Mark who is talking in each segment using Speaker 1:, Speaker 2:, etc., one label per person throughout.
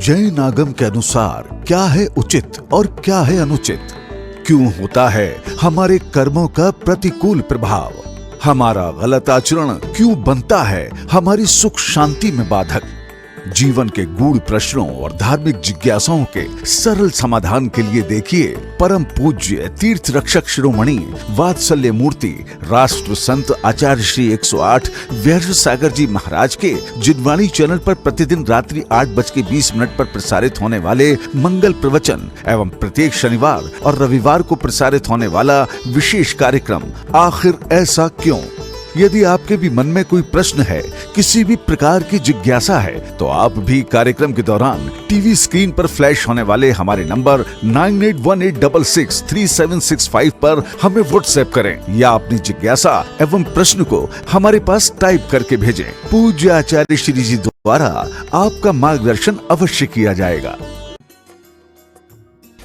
Speaker 1: जैन आगम के अनुसार क्या है उचित और क्या है अनुचित? क्यों होता है हमारे कर्मों का प्रतिकूल प्रभाव? हमारा गलत आचरण क्यों बनता है हमारी सुख शांति में बाधक? जीवन के गूढ़ प्रश्नों और धार्मिक जिज्ञासाओं के सरल समाधान के लिए देखिए परम पूज्य तीर्थ रक्षक शिरोमणि वात्सल्य मूर्ति राष्ट्र संत आचार्य श्री 108 व्यास सागर जी महाराज के जिनवाणी चैनल पर प्रतिदिन रात्रि 8:20 पर प्रसारित होने वाले मंगल प्रवचन एवं प्रत्येक शनिवार और रविवार को प्रसारित होने वाला विशेष कार्यक्रम आखिर ऐसा क्यों? यदि आपके भी मन में कोई प्रश्न है, किसी भी प्रकार की जिज्ञासा है, तो आप भी कार्यक्रम के दौरान टीवी स्क्रीन पर फ्लैश होने वाले हमारे नंबर 9818663765 पर हमें व्हाट्सएप करें या अपनी जिज्ञासा एवं प्रश्न को हमारे पास टाइप करके भेजें। पूज्य आचार्य श्री जी द्वारा आपका मार्गदर्शन अवश्य किया जाएगा।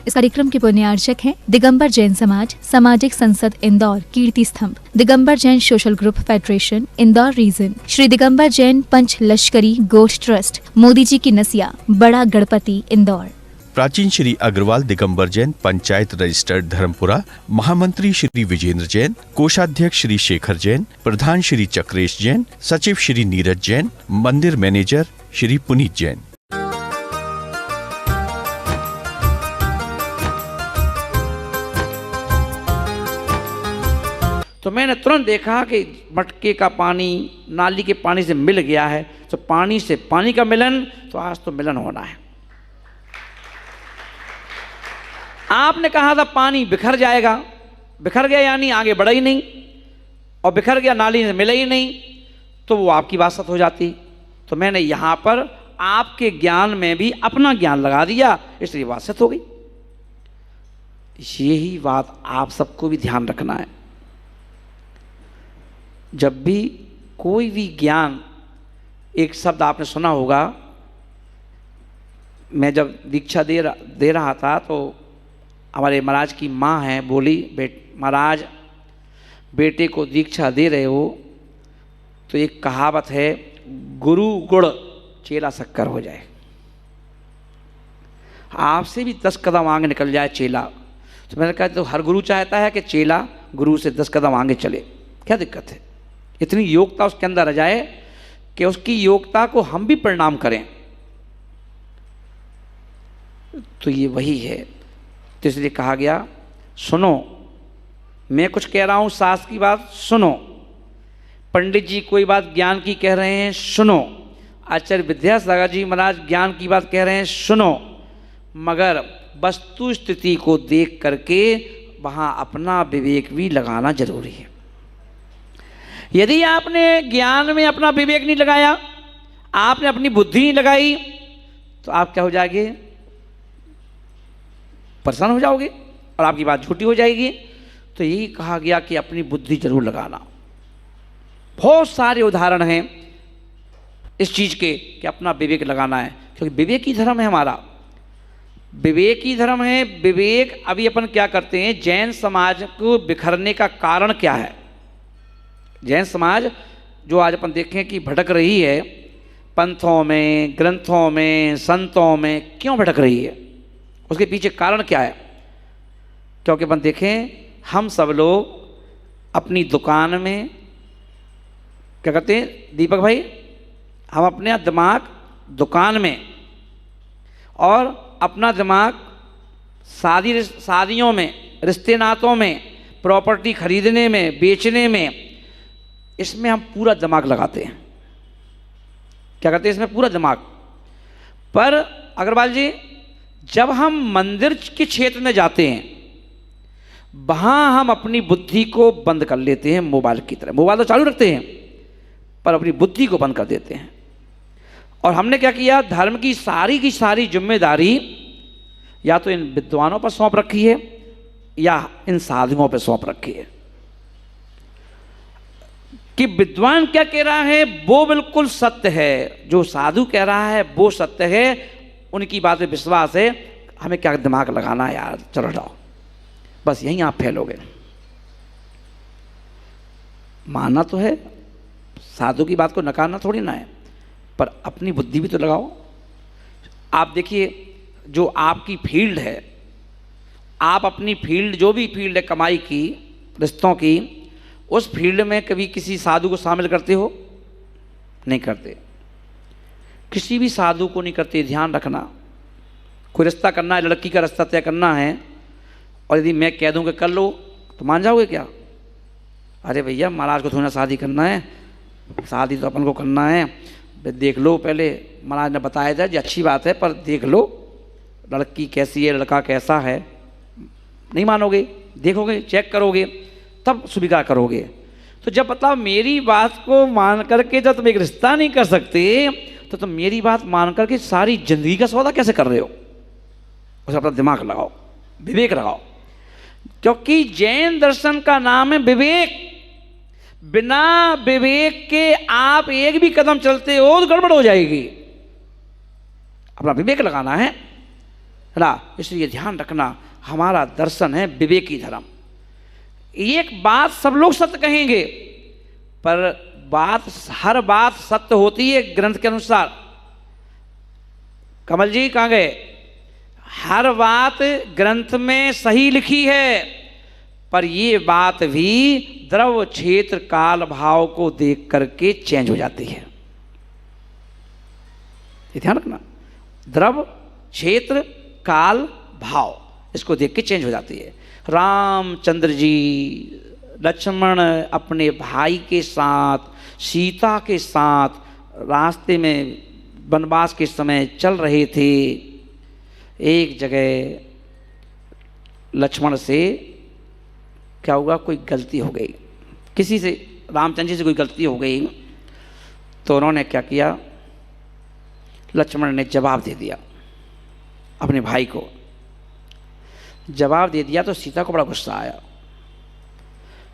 Speaker 2: इस कार्यक्रम के पुण्यार्चक हैं दिगंबर जैन समाज, सामाजिक संसद Indore, Kirti Stambh, Digambar Jain social group federation Indore region, Shri Digambar Jain Panch Lashkari Goshth trust, Modi ji की नसिया, बड़ा गणपति इंदौर।
Speaker 3: प्राचीन श्री अग्रवाल दिगंबर जैन पंचायत रजिस्टर्ड धर्मपुरा, महामंत्री श्री विजेंद्र जैन, कोषाध्यक्ष श्री शेखर जैन, प्रधान श्री चक्रेश जैन, सचिव श्री नीरज जैन, मंदिर मैनेजर श्री पुनीत जैन।
Speaker 4: तो मैंने तुरंत देखा कि मटके का पानी नाली के पानी से मिल गया है, तो पानी से पानी का मिलन, तो आज तो मिलन होना है। आपने कहा था पानी बिखर जाएगा, बिखर गया यानी आगे बढ़ा ही नहीं, और बिखर गया नाली से मिला ही नहीं, तो वो आपकी बात सत हो जाती। तो मैंने यहाँ पर आपके ज्ञान में भी अपना ज्ञान लगा दिया, इसलिए बात सत हो गई। यही बात आप सबको भी ध्यान रखना है। जब भी कोई भी ज्ञान, एक शब्द आपने सुना होगा, मैं जब दीक्षा दे रहा था तो हमारे महाराज की माँ हैं, बोली, महाराज बेटे को दीक्षा दे रहे हो तो एक कहावत है, गुरु गुड़ चेला शक्कर हो जाए। आपसे भी 10 कदम आगे निकल जाए चेला। तो मैंने कहा तो हर गुरु चाहता है कि चेला गुरु से 10 कदम आगे चले, क्या दिक्कत है? इतनी योग्यता उसके अंदर आ जाए कि उसकी योग्यता को हम भी प्रणाम करें। तो ये वही है। तो इसलिए कहा गया, सुनो, मैं कुछ कह रहा हूं, शास्त्र की बात सुनो, पंडित जी कोई बात ज्ञान की कह रहे हैं, सुनो, आचार्य विद्यासागर जी महाराज ज्ञान की बात कह रहे हैं, सुनो, मगर वस्तु स्थिति को देख करके वहां अपना विवेक भी लगाना जरूरी है। यदि आपने ज्ञान में अपना विवेक नहीं लगाया, आपने अपनी बुद्धि नहीं लगाई, तो आप क्या हो जाएंगे? परेशान हो जाओगे और आपकी बात झूठी हो जाएगी। तो यही कहा गया कि अपनी बुद्धि जरूर लगाना। बहुत सारे उदाहरण हैं इस चीज के कि अपना विवेक लगाना है, क्योंकि विवेक ही धर्म है हमारा, विवेक ही धर्म है। विवेक, अभी अपन क्या करते हैं, जैन समाज को बिखरने का कारण क्या है? जैन समाज जो आज अपन देखें कि भटक रही है, पंथों में, ग्रंथों में, संतों में, क्यों भटक रही है? उसके पीछे कारण क्या है? क्योंकि अपन देखें, हम सब लोग अपनी दुकान में क्या करते हैं दीपक भाई, हम अपने दिमाग दुकान में और अपना दिमाग शादियों में, रिश्ते नातों में, प्रॉपर्टी खरीदने में, बेचने में, इसमें हम पूरा दिमाग लगाते हैं। क्या करते हैं इसमें? पूरा दिमाग। पर अग्रवाल जी, जब हम मंदिर के क्षेत्र में जाते हैं, वहां हम अपनी बुद्धि को बंद कर लेते हैं, मोबाइल की तरह। मोबाइल तो चालू रखते हैं पर अपनी बुद्धि को बंद कर देते हैं। और हमने क्या किया, धर्म की सारी जिम्मेदारी या तो इन विद्वानों पर सौंप रखी है या इन साधुओं पर सौंप रखी है कि विद्वान क्या कह रहा है वो बिल्कुल सत्य है, जो साधु कह रहा है वो सत्य है, उनकी बात में विश्वास है, हमें क्या दिमाग लगाना है यार, चलो जाओ। बस यहीं आप फेल हो गए। मानना तो है, साधु की बात को नकारना थोड़ी ना है, पर अपनी बुद्धि भी तो लगाओ। आप देखिए, जो आपकी फील्ड है, आप अपनी फील्ड, जो भी फील्ड है कमाई की, रिश्तों की, उस फील्ड में कभी किसी साधु को शामिल करते हो? नहीं करते। किसी भी साधु को नहीं करते। ध्यान रखना, कोई रिश्ता करना है, लड़की का रिश्ता तय करना है, और यदि मैं कह दूं कि कर लो, तो मान जाओगे क्या? अरे भैया, महाराज को थोड़ा ना शादी करना है, शादी तो अपन को करना है, देख लो पहले, महाराज ने बताया था जी, अच्छी बात है, पर देख लो लड़की कैसी है, लड़का कैसा है। नहीं मानोगे, देखोगे, चेक करोगे, तब स्वीकार करोगे। तो जब मतलब मेरी बात को मान करके जब तुम एक रिश्ता नहीं कर सकते, तो तुम मेरी बात मान करके सारी जिंदगी का सौदा कैसे कर रहे हो? उसे अपना दिमाग लगाओ, विवेक लगाओ, क्योंकि जैन दर्शन का नाम है विवेक। बिना विवेक के आप एक भी कदम चलते हो तो गड़बड़ हो जाएगी। अपना विवेक लगाना है ना, इसलिए ध्यान रखना, हमारा दर्शन है विवेकी धर्म। एक बात सब लोग सत्य कहेंगे, पर हर बात सत्य होती है ग्रंथ के अनुसार। कमल जी कहाँ गए? हर बात ग्रंथ में सही लिखी है, पर ये बात भी द्रव्य क्षेत्र काल भाव को देख करके चेंज हो जाती है। ये ध्यान रखना, द्रव्य क्षेत्र काल भाव, इसको देख के चेंज हो जाती है। रामचंद्र जी, लक्ष्मण अपने भाई के साथ, सीता के साथ रास्ते में वनवास के समय चल रहे थे। एक जगह लक्ष्मण से क्या हुआ, कोई गलती हो गई, किसी से, रामचंद्र जी से कोई गलती हो गई, तो उन्होंने क्या किया, लक्ष्मण ने जवाब दे दिया अपने भाई को। जवाब दे दिया तो सीता को बड़ा गुस्सा आया।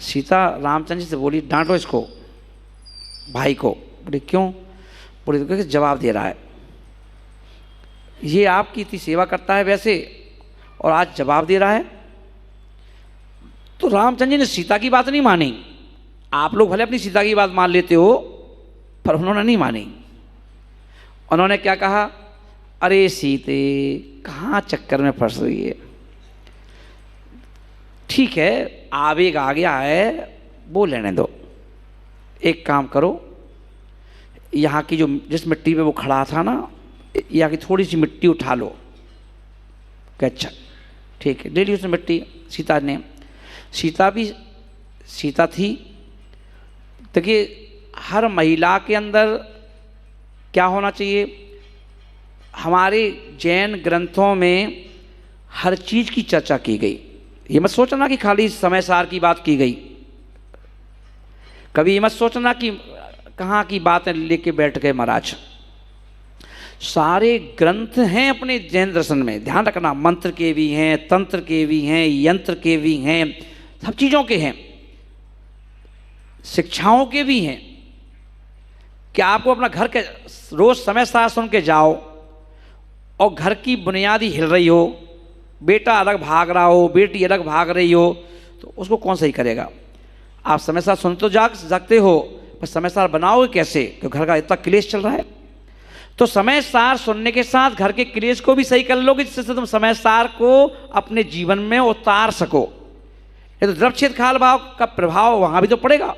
Speaker 4: सीता रामचंद्र जी से बोली, डांटो इसको, भाई को। बोले क्यों? बोले क्योंकि जवाब दे रहा है, ये आपकी इतनी सेवा करता है वैसे, और आज जवाब दे रहा है। तो रामचंद्र जी ने सीता की बात नहीं मानी। आप लोग भले अपनी सीता की बात मान लेते हो, पर उन्होंने नहीं मानी। उन्होंने क्या कहा, अरे सीते, कहाँ चक्कर में फंस रही है, ठीक है आवेग आ गया है, वो लेने दो। एक काम करो, यहाँ की जो जिस मिट्टी पे वो खड़ा था ना, यहाँ की थोड़ी सी मिट्टी उठा लो। अच्छा ठीक है, ले ली उसने मिट्टी सीता ने। सीता भी सीता थी। देखिए, हर महिला के अंदर क्या होना चाहिए, हमारे जैन ग्रंथों में हर चीज़ की चर्चा की गई। ये मत सोचना कि खाली समय सार की बात की गई, कभी ये मत सोचना कि कहाँ की बातें लेके बैठ गए महाराज। सारे ग्रंथ हैं अपने जैन दर्शन में, ध्यान रखना, मंत्र के भी हैं, तंत्र के भी हैं, यंत्र के भी हैं, सब चीज़ों के हैं, शिक्षाओं के भी हैं। क्या आपको अपना घर के रोज समय सार सुन के जाओ और घर की बुनियादी हिल रही हो, बेटा अलग भाग रहा हो, बेटी अलग भाग रही हो, तो उसको कौन सही करेगा? आप समय सार सुन तो सकते हो, पर समय सार बनाओगे कैसे? क्योंकि घर का इतना क्लेश चल रहा है। तो समय सार सुनने के साथ घर के क्लेश को भी सही कर लोगे, जिससे तुम समय सार को अपने जीवन में उतार सको। ये तो द्रव्य क्षेत्र काल भाव का प्रभाव वहां भी तो पड़ेगा।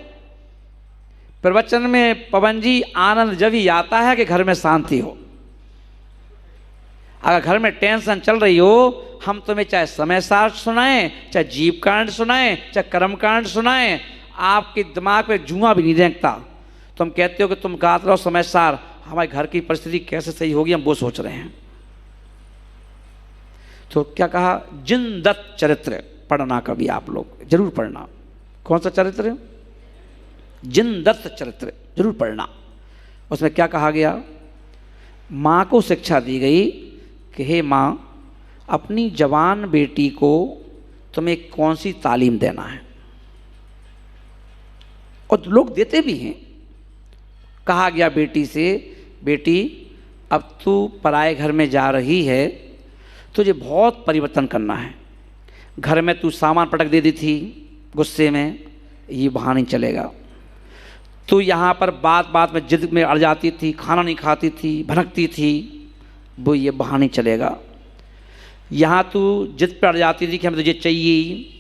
Speaker 4: प्रवचन में पवन जी, आनंद जब ही आता है कि घर में शांति हो। अगर घर में टेंशन चल रही हो, हम तुम्हें चाहे समय सार सुनाएं, चाहे जीव कांड सुनाएं, चाहे कर्म कांड सुनाएं, आपके दिमाग में जुआ भी नहीं रेंगता। तुम कहते हो कि तुम गाते रहो समय सार, हमारे घर की परिस्थिति कैसे सही होगी हम वो सोच रहे हैं। तो क्या कहा, जिनदत्त चरित्र पढ़ना, कभी आप लोग जरूर पढ़ना। कौन सा चरित्र? जिनदत्त चरित्र जरूर पढ़ना। उसमें क्या कहा गया, माँ को शिक्षा दी गई कि हे माँ, अपनी जवान बेटी को तुम्हें कौन सी तालीम देना है, और लोग देते भी हैं। कहा गया बेटी से, बेटी अब तू पराए घर में जा रही है, तुझे बहुत परिवर्तन करना है। घर में तू सामान पटक दे दी थी गुस्से में, ये वहाँ नहीं चलेगा। तू यहाँ पर बात बात में जिद में अड़ जाती थी, खाना नहीं खाती थी, भनकती थी, वो ये वहाँ नहीं चलेगा। यहाँ तू जिद पर अड़ जाती थी कि हमें तुझे चाहिए,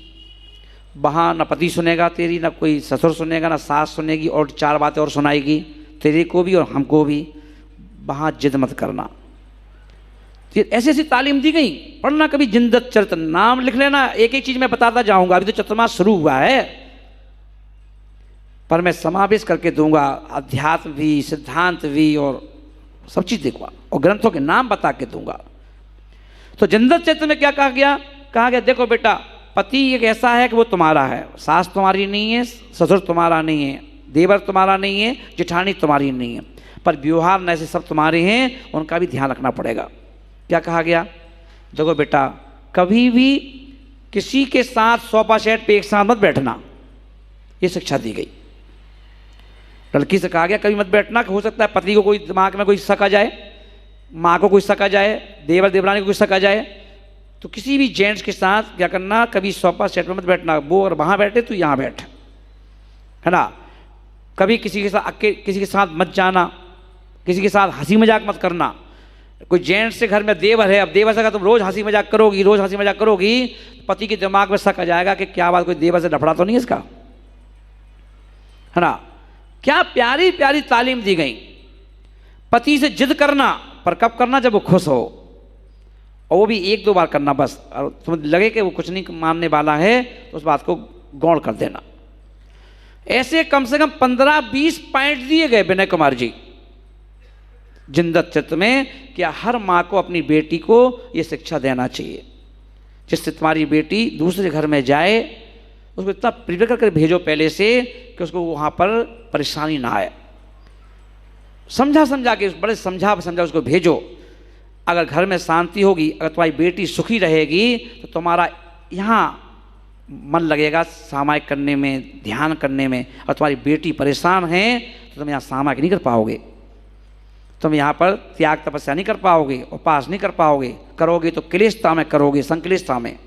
Speaker 4: वहाँ ना पति सुनेगा तेरी, ना कोई ससुर सुनेगा, ना सास सुनेगी, और 4 बातें और सुनाएगी तेरे को भी और हमको भी। वहाँ जिद मत करना। ऐसी ऐसी तालीम दी गई। पढ़ना कभी जिंदत चरित्र, नाम लिख लेना। एक एक चीज़ मैं बताता जाऊँगा, अभी तो चतुर्मास शुरू हुआ है, पर मैं समावेश करके दूंगा, अध्यात्म भी, सिद्धांत भी, और सब चीज़ देखूंगा, और ग्रंथों के नाम बता के दूंगा। तो जिंदत चरित्र में क्या कहा गया? कहा गया देखो बेटा, पति एक ऐसा है कि वो तुम्हारा है, सास तुम्हारी नहीं है, ससुर तुम्हारा नहीं है, देवर तुम्हारा नहीं है, जेठानी तुम्हारी नहीं है, पर व्यवहार न ऐसे सब तुम्हारे हैं, उनका भी ध्यान रखना पड़ेगा। क्या कहा गया? देखो बेटा, कभी भी किसी के साथ सोफा सेट पे एक साथ मत बैठना, ये शिक्षा दी गई। लड़की से कहा गया कभी मत बैठना, हो सकता है पति को कोई दिमाग में कोई शक आ जाए, माँ को कोई शक आ जाए, देवर देवरानी को कोई शक आ जाए, तो किसी भी जेंट्स के साथ क्या करना, कभी सोफा सेट में मत बैठना। वो और वहाँ बैठे तो यहाँ बैठ, है ना। कभी किसी के साथ मत जाना, किसी के साथ हंसी मजाक मत करना। कोई जेंट्स से घर में देवर है, अब देवर से अगर तुम रोज़ हंसी मजाक करोगी, रोज़ हंसी मजाक करोगी, तो पति के दिमाग में शक आ जाएगा कि क्या बात, कोई देवर से लफड़ा तो नहीं है इसका, है ना। क्या प्यारी प्यारी तालीम दी गई। पति से जिद करना, पर कब करना? जब वो खुश हो, और वो भी 1-2 बार करना बस। और तुम्हें लगे कि वो कुछ नहीं मानने वाला है तो उस बात को गौण कर देना। ऐसे कम से कम 15-20 पॉइंट दिए गए विनय कुमार जी जिंदत चरित्र में, कि हर माँ को अपनी बेटी को ये शिक्षा देना चाहिए। जिससे तुम्हारी बेटी दूसरे घर में जाए, उसको इतना प्रिपेयर करके भेजो पहले से कि उसको वहाँ पर परेशानी ना आए। समझा के, बड़े समझा उसको भेजो। अगर घर में शांति होगी, अगर तुम्हारी बेटी सुखी रहेगी, तो तुम्हारा यहाँ मन लगेगा सामायिक करने में, ध्यान करने में। और तुम्हारी बेटी परेशान है तो तुम यहाँ सामायिक नहीं कर पाओगे, तुम यहाँ पर त्याग तपस्या नहीं कर पाओगे, उपास नहीं कर पाओगे, करोगे तो क्लेशता में करोगे, संक्लिष्टता में।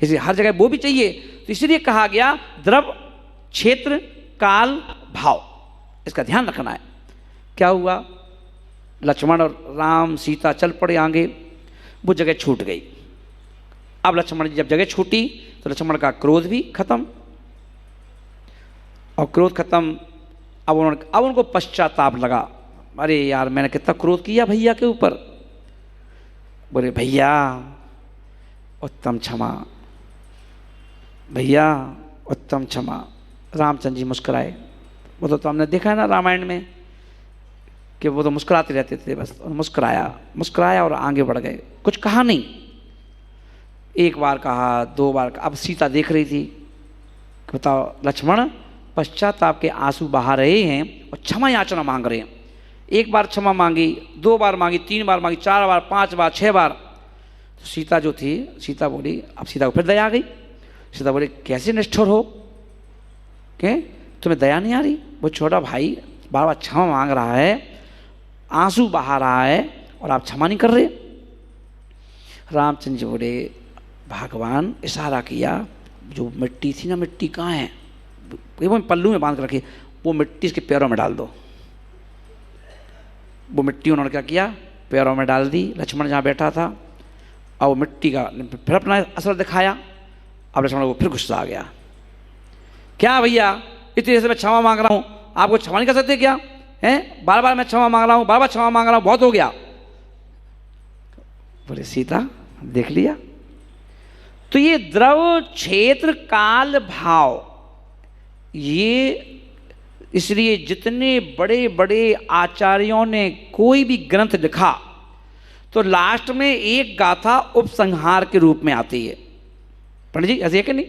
Speaker 4: इसलिए हर जगह वो भी चाहिए। तो इसलिए कहा गया द्रव, क्षेत्र, काल, भाव, इसका ध्यान रखना है। क्या हुआ? लक्ष्मण और राम सीता चल पड़े आगे, वो जगह छूट गई। अब लक्ष्मण जी जब जगह छूटी तो लक्ष्मण का क्रोध भी खत्म, और क्रोध खत्म। अब उनको पश्चाताप लगा, अरे यार मैंने कितना क्रोध किया भैया के ऊपर। बोले भैया उत्तम क्षमा, भैया उत्तम क्षमा। रामचंद्र जी मुस्कुराए। वो तो हमने देखा है ना रामायण में कि वो तो मुस्कुराते रहते थे बस। और मुस्कुराया और आगे बढ़ गए, कुछ कहा नहीं। 1 बार कहा, 2 बार कहा। अब सीता देख रही थी, बताओ लक्ष्मण पश्चाताप के आंसू बहा रहे हैं और क्षमा याचना मांग रहे हैं। 1 बार क्षमा मांगी, 2 बार मांगी, 3 बार मांगी, 4 बार, 5 बार, 6 बार। तो सीता जो थी, सीता बोली, अब सीता को फिर दया आ गई। सीता बोली कैसे निष्ठुर हो, क्या तुम्हें दया नहीं आ रही? वो छोटा भाई बार बार क्षमा मांग रहा है, आंसू बहा रहा है, और आप क्षमा नहीं कर रहे। रामचंद्र जी बोले भगवान, इशारा किया, जो मिट्टी थी ना, मिट्टी कहाँ है? वो पल्लू में बांध कर रखी, वो मिट्टी इसके पैरों में डाल दो। वो मिट्टी उन्होंने क्या किया? पैरों में डाल दी। लक्ष्मण जहाँ बैठा था, और वो मिट्टी का फिर अपना असर दिखाया। अब लक्ष्मण को फिर गुस्सा आ गया, क्या भैया इतनी देर से मैं क्षमा मांग रहा हूँ, आपको क्षमा नहीं कर सकते क्या? हैं, बार बार मैं क्षमा मांग रहा हूँ, बार बार क्षमा मांग रहा हूँ, बहुत हो गया। बोले सीता देख लिया। तो ये द्रव, क्षेत्र, काल, भाव, ये इसलिए जितने बड़े बड़े आचार्यों ने कोई भी ग्रंथ लिखा तो लास्ट में एक गाथा उपसंहार के रूप में आती है। पंडित जी ऐसे है कि नहीं?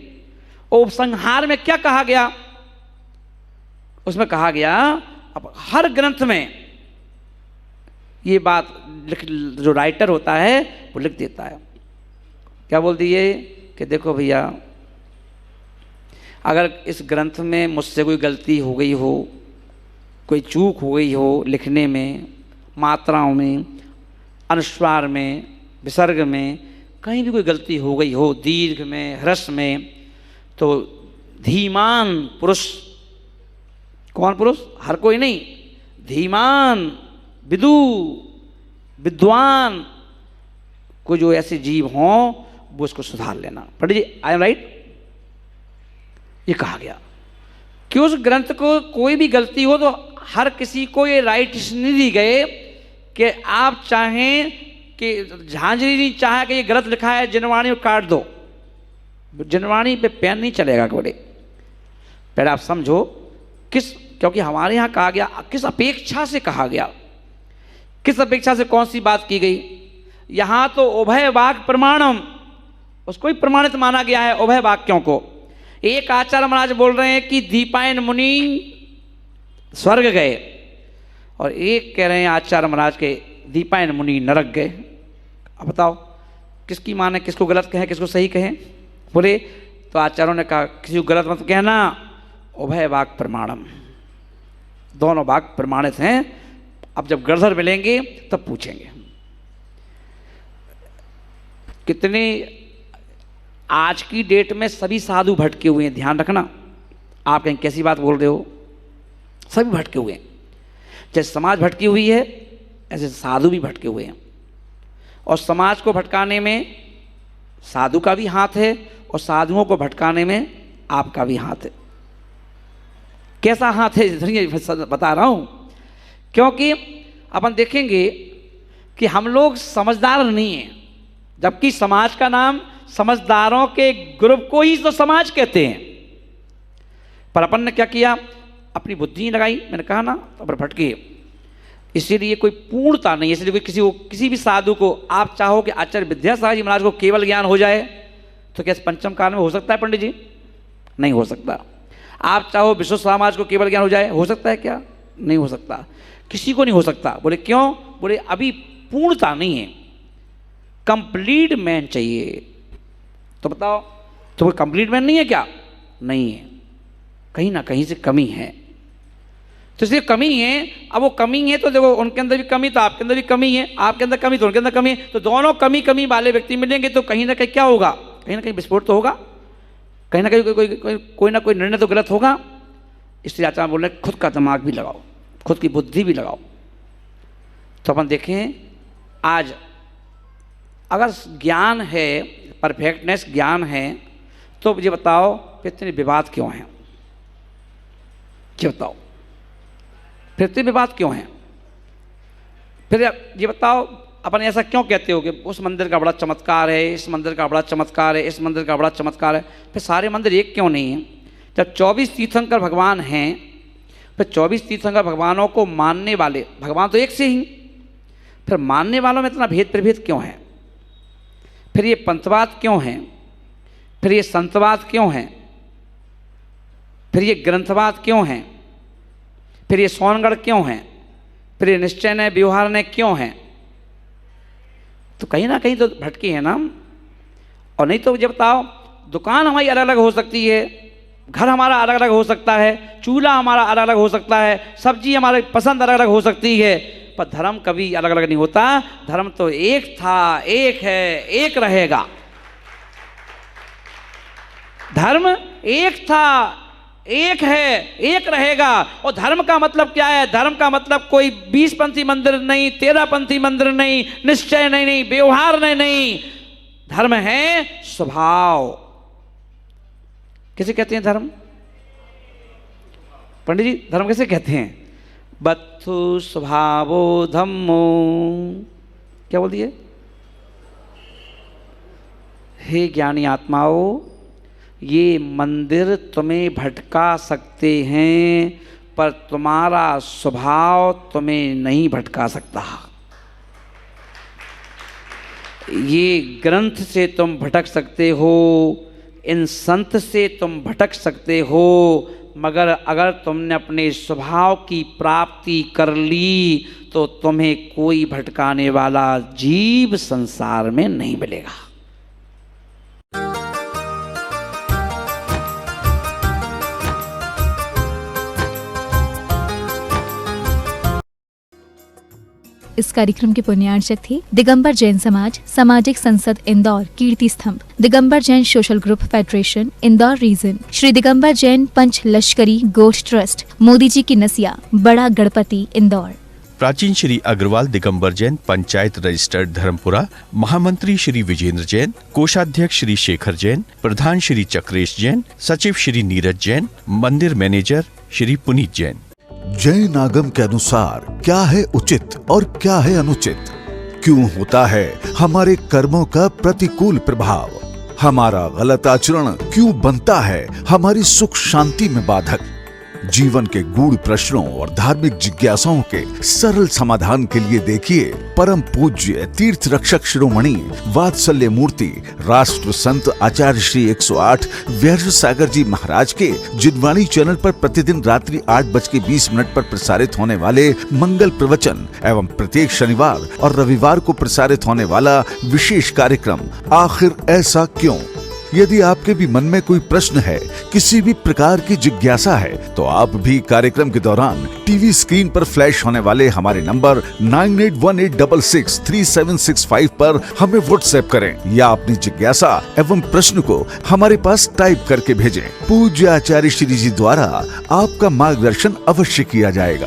Speaker 4: उपसंहार में क्या कहा गया? उसमें कहा गया, अब हर ग्रंथ में ये बात जो राइटर होता है वो लिख देता है। क्या बोल दिए कि देखो भैया, अगर इस ग्रंथ में मुझसे कोई गलती हो गई हो, कोई चूक हो गई हो लिखने में, मात्राओं में, अनुस्वार में, विसर्ग में, कहीं भी कोई गलती हो गई हो, दीर्घ में, ह्रस्व में, तो धीमान पुरुष, कौन पुरुष? हर कोई नहीं, धीमान विदु विद्वान को जो ऐसे जीव हों वो इसको सुधार लेना। पंडित जी आई एम राइट? ये कहा गया कि उस ग्रंथ को कोई भी गलती हो तो हर किसी को ये राइट्स नहीं दी गए कि आप चाहें कि झांझरी नहीं चाहे कि ये गलत लिखा है जिनवाणी को काट दो। जिनवाणी पे पेन नहीं चलेगा। बोले पहले आप समझो किस, क्योंकि हमारे यहाँ कहा गया किस अपेक्षा से कहा गया, किस अपेक्षा से कौन सी बात की गई। यहाँ तो उभय वाक्य प्रमाणम, उसको ही प्रमाणित माना गया है उभय वाक्यों को। एक आचार्य महाराज बोल रहे हैं कि दीपायन मुनि स्वर्ग गए, और एक कह रहे हैं आचार्य महाराज के दीपायन मुनि नरक गए। अब बताओ किसकी माने, किसको गलत कहें किसको सही कहें? बोले तो आचार्यों ने कहा किसी को गलत मत कहना, उभय वाक्य प्रमाणम, दोनों वाक्य प्रमाणित हैं। अब जब गड़धर मिलेंगे तब पूछेंगे। कितने आज की डेट में सभी साधु भटके हुए हैं, ध्यान रखना। आप कहीं कैसी बात बोल रहे हो, सभी भटके हुए हैं। जैसे समाज भटकी हुई है ऐसे साधु भी भटके हुए हैं, और समाज को भटकाने में साधु का भी हाथ है और साधुओं को भटकाने में आपका भी हाथ है। कैसा हाथ है बता रहा हूं, क्योंकि अपन देखेंगे कि हम लोग समझदार नहीं हैं, जबकि समाज का नाम समझदारों के ग्रुप को ही तो समाज कहते हैं। पर अपन ने क्या किया, अपनी बुद्धि नहीं लगाई, मैंने कहा ना, पर भटके। इसीलिए कोई पूर्णता नहीं है। इसलिए कोई किसी भी साधु को आप चाहो कि आचार्य विद्यासागर जी महाराज को केवल ज्ञान हो जाए तो क्या पंचम काल में हो सकता है पंडित जी? नहीं हो सकता। आप चाहो विश्व समाज को केवल ज्ञान हो जाए, हो सकता है क्या? नहीं हो सकता, किसी को नहीं हो सकता। बोले क्यों? बोले अभी पूर्णता नहीं है, कंप्लीट मैन चाहिए। तो बताओ, तो कोई कंप्लीट मैन नहीं है क्या? नहीं है, कहीं ना कहीं से कमी है। तो इसलिए कमी है। अब वो कमी है तो देखो, उनके अंदर भी कमी तो आपके अंदर भी कमी है, आपके अंदर कमी तो उनके अंदर कमी है, तो दोनों कमी वाले व्यक्ति मिलेंगे तो कहीं ना कहीं क्या होगा, कहीं ना कहीं विस्फोट तो होगा, कहीं ना कहीं कोई ना कोई निर्णय तो गलत होगा। इसलिए आचार्य बोल रहे खुद का दिमाग भी लगाओ, खुद की बुद्धि भी लगाओ। तो अपन देखें आज अगर ज्ञान है, परफेक्टनेस ज्ञान है, तो मुझे बताओ इतने विवाद क्यों हैं? ये बताओ फिर इतने विवाद क्यों हैं? फिर ये बताओ अपन ऐसा क्यों कहते हो कि उस मंदिर का बड़ा चमत्कार है, इस मंदिर का बड़ा चमत्कार है, इस मंदिर का बड़ा चमत्कार है। फिर सारे मंदिर एक क्यों नहीं हैं? जब 24 तीर्थंकर भगवान हैं, फिर 24 तीर्थंकर भगवानों को मानने वाले भगवान तो एक से ही, फिर मानने वालों में इतना भेद प्रभेद क्यों है? फिर ये पंथवाद क्यों है? फिर ये संतवाद क्यों है? फिर ये ग्रंथवाद क्यों है? फिर ये सोनगढ़ क्यों है? फिर ये निश्चय ने व्यवहार ने क्यों है? तो कहीं ना कहीं तो भटकी है ना। और नहीं तो जब बताओ, दुकान हमारी अलग अलग हो सकती है, घर हमारा अलग अलग हो सकता है, चूल्हा हमारा अलग अलग हो सकता है, सब्जी हमारी पसंद अलग अलग हो सकती है, पर धर्म कभी अलग अलग नहीं होता। धर्म तो एक था, एक है, एक रहेगा। धर्म एक था, एक है, एक रहेगा। और धर्म का मतलब क्या है? धर्म का मतलब कोई 20पंथी मंदिर नहीं, 13पंथी मंदिर नहीं, निश्चय नहीं, व्यवहार नहीं। धर्म है स्वभाव। किसे कहते हैं धर्म? पंडित जी धर्म कैसे कहते हैं? बत्थु स्वभावो धम्मो। क्या बोल दिए? हे ज्ञानी आत्माओं, ये मंदिर तुम्हें भटका सकते हैं, पर तुम्हारा स्वभाव तुम्हें नहीं भटका सकता। ये ग्रंथ से तुम भटक सकते हो, इन संत से तुम भटक सकते हो, मगर अगर तुमने अपने स्वभाव की प्राप्ति कर ली तो तुम्हें कोई भटकाने वाला जीव संसार में नहीं मिलेगा।
Speaker 2: इस कार्यक्रम के पुण्यार्चक थे दिगंबर जैन समाज, सामाजिक संसद Indore, Kirti Stambh, Digambar Jain social group federation, Indore region, Shri Digambar Jain Panch Lashkari Goshth trust, Modi ji की नसिया, बड़ा गणपति, इंदौर।
Speaker 3: प्राचीन श्री अग्रवाल दिगंबर जैन पंचायत रजिस्टर्ड धर्मपुरा, महामंत्री श्री विजेंद्र जैन, कोषाध्यक्ष श्री शेखर जैन, प्रधान श्री चक्रेश जैन, सचिव श्री नीरज जैन, मंदिर मैनेजर श्री पुनीत जैन।
Speaker 1: जैन आगम के अनुसार क्या है उचित और क्या है अनुचित? क्यों होता है हमारे कर्मों का प्रतिकूल प्रभाव? हमारा गलत आचरण क्यों बनता है हमारी सुख शांति में बाधक? जीवन के गूढ़ प्रश्नों और धार्मिक जिज्ञासाओं के सरल समाधान के लिए देखिए परम पूज्य तीर्थ रक्षक शिरोमणि वात्सल्य मूर्ति राष्ट्र संत आचार्य श्री 108 व्यास सागर जी महाराज के जिनवाणी चैनल पर प्रतिदिन रात्रि 8:20 पर प्रसारित होने वाले मंगल प्रवचन एवं प्रत्येक शनिवार और रविवार को प्रसारित होने वाला विशेष कार्यक्रम आखिर ऐसा क्यों? यदि आपके भी मन में कोई प्रश्न है, किसी भी प्रकार की जिज्ञासा है, तो आप भी कार्यक्रम के दौरान टीवी स्क्रीन पर फ्लैश होने वाले हमारे नंबर 9818663765 पर हमें व्हाट्सएप करें या अपनी जिज्ञासा एवं प्रश्न को हमारे पास टाइप करके भेजें। पूज्य आचार्य श्री जी द्वारा आपका मार्गदर्शन अवश्य किया जाएगा।